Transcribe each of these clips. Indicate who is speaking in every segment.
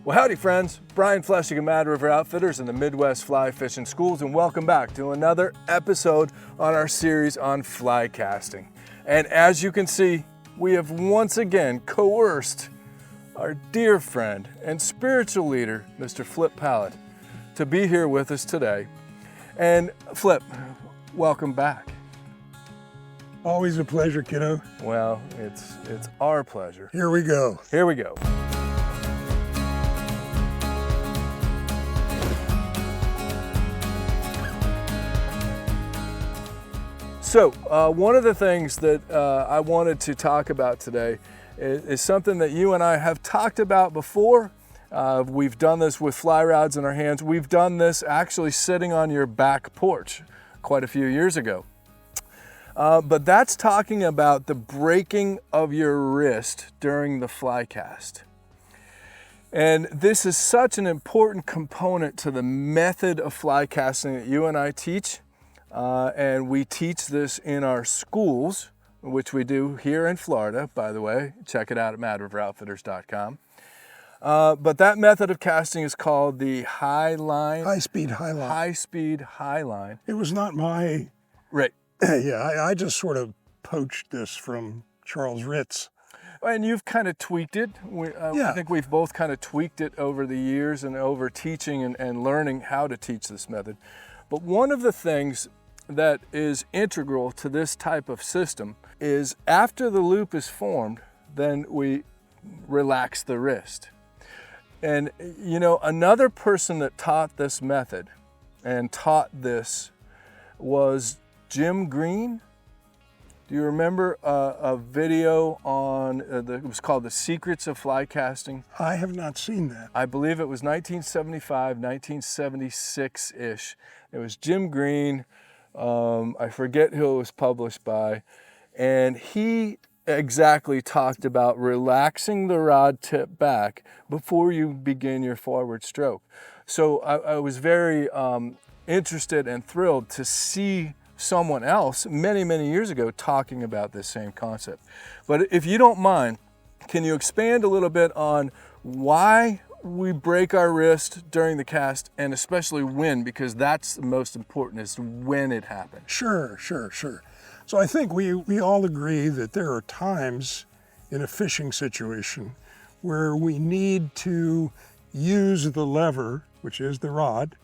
Speaker 1: Well, howdy friends, Brian Flechsig of Mad River Outfitters and the Midwest Fly Fishing Schools, and welcome back to another episode on our series on fly casting. And as you can see, we have once again coerced our dear friend and spiritual leader, Mr. Flip Pallot, to be here with us today. And Flip, welcome back.
Speaker 2: Always a pleasure, kiddo.
Speaker 1: Well, it's our pleasure.
Speaker 2: Here we go.
Speaker 1: Here we go. So one of the things that I wanted to talk about today is something that you and I have talked about before. We've done this with fly rods in our hands. We've done this actually sitting on your back porch quite a few years ago. But that's talking about the breaking of your wrist during the fly cast. And this is such an important component to the method of fly casting that you and I teach. And we teach this in our schools, which we do here in Florida, by the way. Check it out at madriveroutfitters.com. But that method of casting is called the
Speaker 2: high-speed high line.
Speaker 1: High-speed high line.
Speaker 2: It was not my...
Speaker 1: Right.
Speaker 2: Yeah, I just sort of poached this from Charles Ritz.
Speaker 1: And you've kind of tweaked it. I think we've both kind of tweaked it over the years and over teaching and learning how to teach this method. But one of the things that is integral to this type of system is after the loop is formed, then we relax the wrist. And you know, another person that taught this method and taught this was Jim Green. Do you remember a video on, it was called The Secrets of Fly Casting?
Speaker 2: I have not seen that.
Speaker 1: I believe it was 1975, 1976-ish. It was Jim Green. I forget who it was published by. And he exactly talked about relaxing the rod tip back before you begin your forward stroke. So I was very interested and thrilled to see someone else many, many years ago talking about this same concept. But if you don't mind, can you expand a little bit on why we break our wrist during the cast, and especially when, because that's the most important, is when it happens?
Speaker 2: Sure. So I think we all agree that there are times in a fishing situation where we need to use the lever, which is the rod,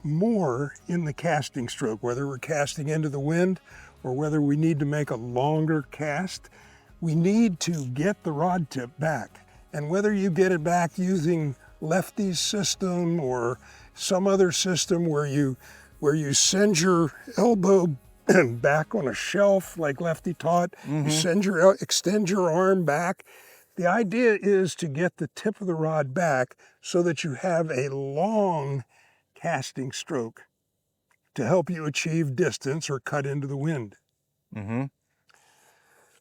Speaker 2: more in the casting stroke, whether we're casting into the wind or whether we need to make a longer cast. We need to get the rod tip back. And whether you get it back using Lefty's system or some other system where you send your elbow back on a shelf like Lefty taught, you extend your arm back. The idea is to get the tip of the rod back so that you have a long casting stroke to help you achieve distance or cut into the wind.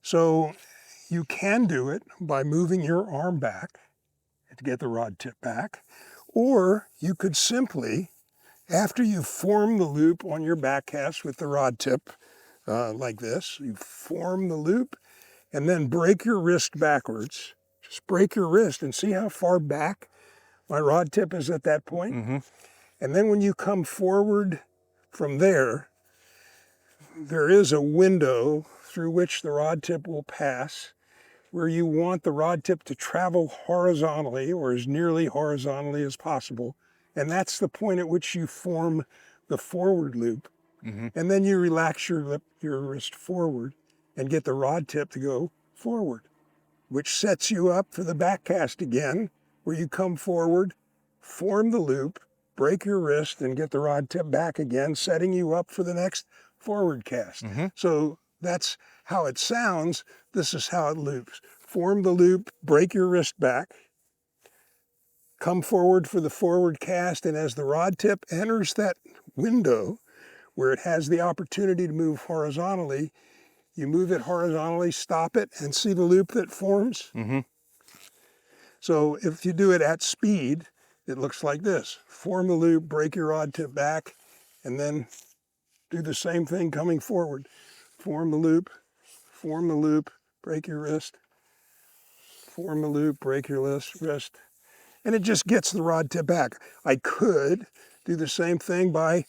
Speaker 2: So you can do it by moving your arm back to get the rod tip back, or you could simply, after you form the loop on your back cast with the rod tip like this, you form the loop and then break your wrist backwards. Just break your wrist and see how far back my rod tip is at that point. And then when you come forward from there, there is a window through which the rod tip will pass where you want the rod tip to travel horizontally or as nearly horizontally as possible. And that's the point at which you form the forward loop. And then you relax your wrist forward and get the rod tip to go forward, which sets you up for the back cast again, where you come forward, form the loop, break your wrist and get the rod tip back again, setting you up for the next forward cast. So that's how it sounds. This is how it loops. Form the loop, break your wrist back, come forward for the forward cast, and as the rod tip enters that window where it has the opportunity to move horizontally, you move it horizontally, stop it, and see the loop that forms? So if you do it at speed, it looks like this. Form the loop, break your rod tip back, and then do the same thing coming forward. Form the loop, break your wrist, form the loop, break your wrist, and it just gets the rod tip back. I could do the same thing by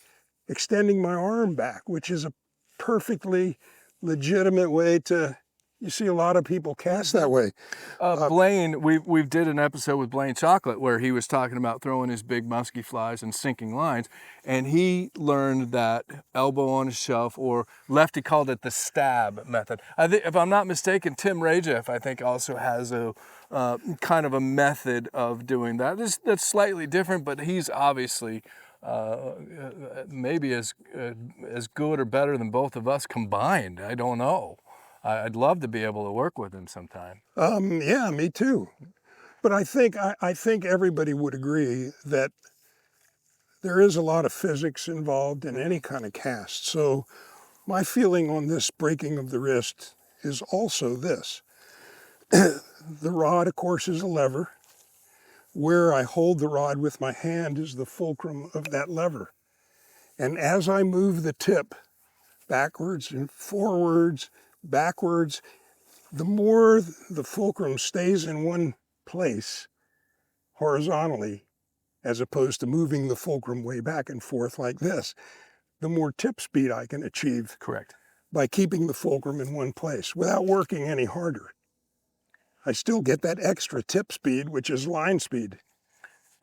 Speaker 2: extending my arm back, which is a perfectly legitimate way to, you see a lot of people cast that way.
Speaker 1: Blaine, we did an episode with Blaine Chocolate where he was talking about throwing his big musky flies and sinking lines, and he learned that elbow on a shelf, or Lefty called it the stab method. I think, if I'm not mistaken, Tim Rajeff, I think, also has a kind of a method of doing that. That's slightly different, but he's obviously maybe as good or better than both of us combined. I don't know. I'd love to be able to work with him sometime.
Speaker 2: Yeah, me too. But I think everybody would agree that there is a lot of physics involved in any kind of cast. So my feeling on this breaking of the wrist is also this. The rod, of course, is a lever. Where I hold the rod with my hand is the fulcrum of that lever. And as I move the tip backwards and forwards, backwards, the more the fulcrum stays in one place horizontally, as opposed to moving the fulcrum way back and forth like this, the more tip speed I can achieve.
Speaker 1: Correct.
Speaker 2: By keeping the fulcrum in one place without working any harder. I still get that extra tip speed, which is line speed.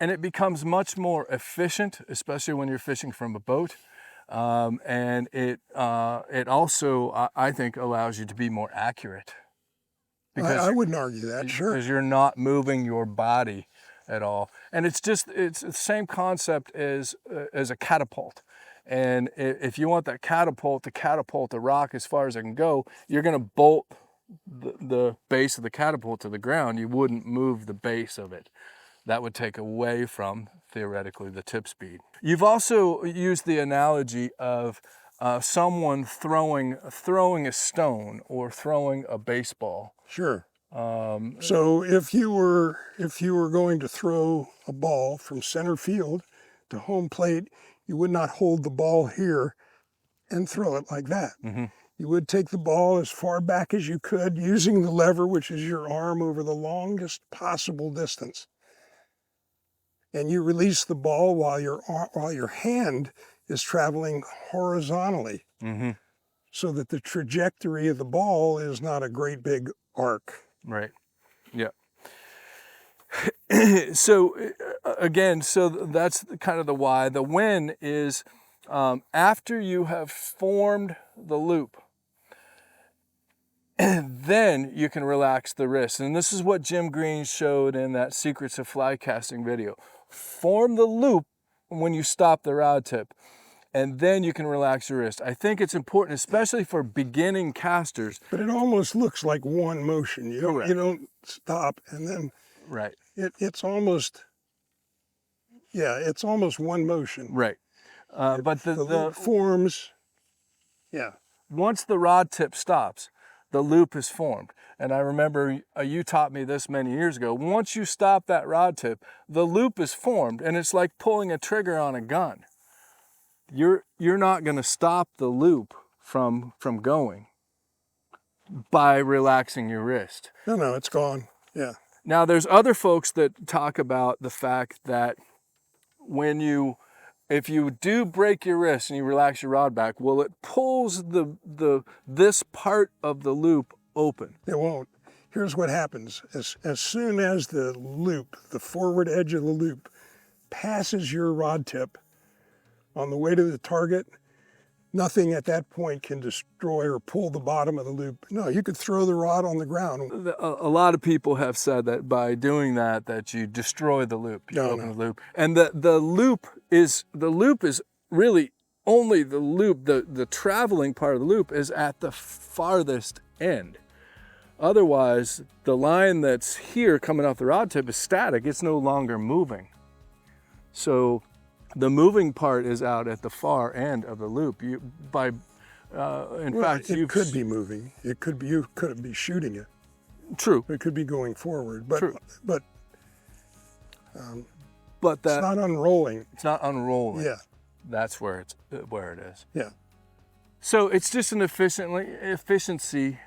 Speaker 1: And it becomes much more efficient, especially when you're fishing from a boat. And it also, I think, allows you to be more accurate.
Speaker 2: Because I wouldn't argue that, sure.
Speaker 1: Because you're not moving your body at all. And it's the same concept as a catapult. And if you want that catapult to catapult the rock as far as it can go, you're going to bolt the base of the catapult to the ground. You wouldn't move the base of it. That would take away from, theoretically, the tip speed. You've also used the analogy of someone throwing a stone or throwing a baseball.
Speaker 2: Sure. So if you were going to throw a ball from center field to home plate, you would not hold the ball here and throw it like that. Mm-hmm. You would take the ball as far back as you could using the lever, which is your arm, over the longest possible distance. And you release the ball while your hand is traveling horizontally. Mm-hmm. So that the trajectory of the ball is not a great big arc.
Speaker 1: Right. Yeah. So again, so that's kind of the why. The when is after you have formed the loop, then you can relax the wrist. And this is what Jim Green showed in that Secrets of Fly Casting video. Form the loop when you stop the rod tip, and then you can relax your wrist. I think it's important, especially for beginning casters.
Speaker 2: But it almost looks like one motion. You don't stop and then.
Speaker 1: Right.
Speaker 2: It's almost one motion.
Speaker 1: Right. But the
Speaker 2: loop forms. Yeah.
Speaker 1: Once the rod tip stops, the loop is formed. And I remember you taught me this many years ago. Once you stop that rod tip, the loop is formed, and it's like pulling a trigger on a gun. You're not going to stop the loop from going by relaxing your wrist.
Speaker 2: No, it's gone. Yeah.
Speaker 1: Now, there's other folks that talk about the fact that if you do break your wrist and you relax your rod back, well, it pulls this part of the loop open.
Speaker 2: It won't. Here's what happens. As soon as the loop, the forward edge of the loop, passes your rod tip on the way to the target, nothing at that point can destroy or pull the bottom of the loop. No, you could throw the rod on the ground.
Speaker 1: A lot of people have said that by doing that you destroy the loop. You open the loop. And the loop is really only the loop, the traveling part of the loop is at the farthest end. Otherwise, the line that's here coming off the rod tip is static. It's no longer moving. So the moving part is out at the far end of the loop. It
Speaker 2: could be moving. It could be, you could be shooting it.
Speaker 1: True.
Speaker 2: It could be going forward. But
Speaker 1: True.
Speaker 2: But it's not unrolling.
Speaker 1: It's not unrolling.
Speaker 2: Yeah.
Speaker 1: That's where it is.
Speaker 2: Yeah.
Speaker 1: So it's just an efficiency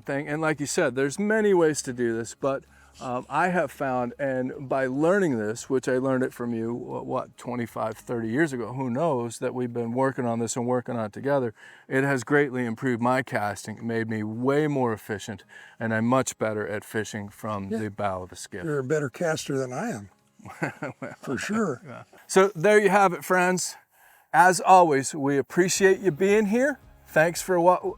Speaker 1: thing. And like you said, there's many ways to do this, but I have found, and by learning this, which I learned it from you, what, 25, 30 years ago, who knows, that we've been working on this and working on it together, it has greatly improved my casting. It made me way more efficient, and I'm much better at fishing from the bow of the skiff.
Speaker 2: You're a better caster than I am, for sure.
Speaker 1: Yeah. So there you have it, friends. As always, we appreciate you being here. Thanks for what... Whoa.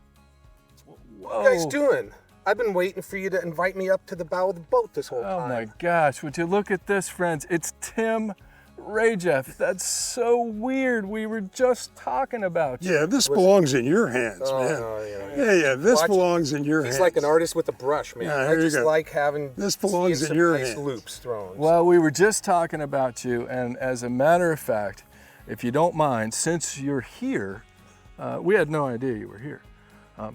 Speaker 3: What are you guys doing? I've been waiting for you to invite me up to the bow of the boat this whole time.
Speaker 1: Oh my gosh, would you look at this, friends? It's Tim Rajeff. That's so weird. We were just talking about you.
Speaker 2: Yeah, this belongs in your hands, man. Yeah, this belongs in your hands.
Speaker 3: He's like an artist with a brush, man.
Speaker 2: Yeah,
Speaker 3: I just like having
Speaker 2: this belongs in your hands.
Speaker 3: Loops thrown.
Speaker 1: Well, we were just talking about you, and as a matter of fact, if you don't mind, since you're here, we had no idea you were here.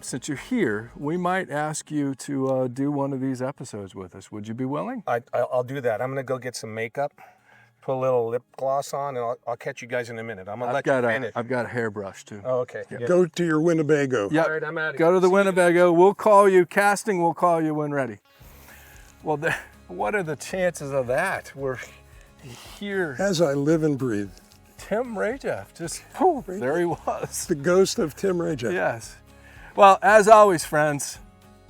Speaker 1: Since you're here, we might ask you to do one of these episodes with us. Would you be willing?
Speaker 3: I'll do that. I'm going to go get some makeup, put a little lip gloss on, and I'll catch you guys in a minute. I'm going to let you finish.
Speaker 1: I've got a hairbrush, too.
Speaker 3: Oh, okay.
Speaker 1: Yeah.
Speaker 3: Yeah.
Speaker 2: Go to your Winnebago.
Speaker 1: Yep.
Speaker 3: All right, I'm out of
Speaker 1: Go
Speaker 3: here.
Speaker 1: to the Winnebago. We'll call you. Casting, we'll call you when ready. Well, what are the chances of that? We're here.
Speaker 2: As I live and breathe.
Speaker 1: Tim Rajeff, just, there he was.
Speaker 2: The ghost of Tim Rajeff.
Speaker 1: Yes. Well, as always, friends,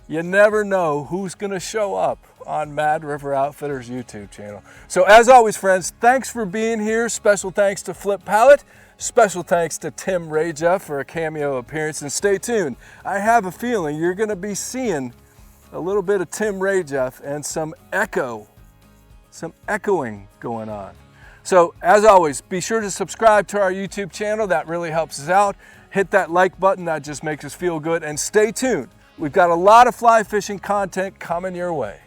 Speaker 1: you never know who's going to show up on Mad River Outfitters YouTube channel. So as always, friends, thanks for being here. Special thanks to Pallot. Special thanks to Tim Rajeff for a cameo appearance. And stay tuned. I have a feeling you're going to be seeing a little bit of Tim Rajeff and some echoing going on. So as always, be sure to subscribe to our YouTube channel. That really helps us out. Hit that like button, that just makes us feel good. And stay tuned. We've got a lot of fly fishing content coming your way.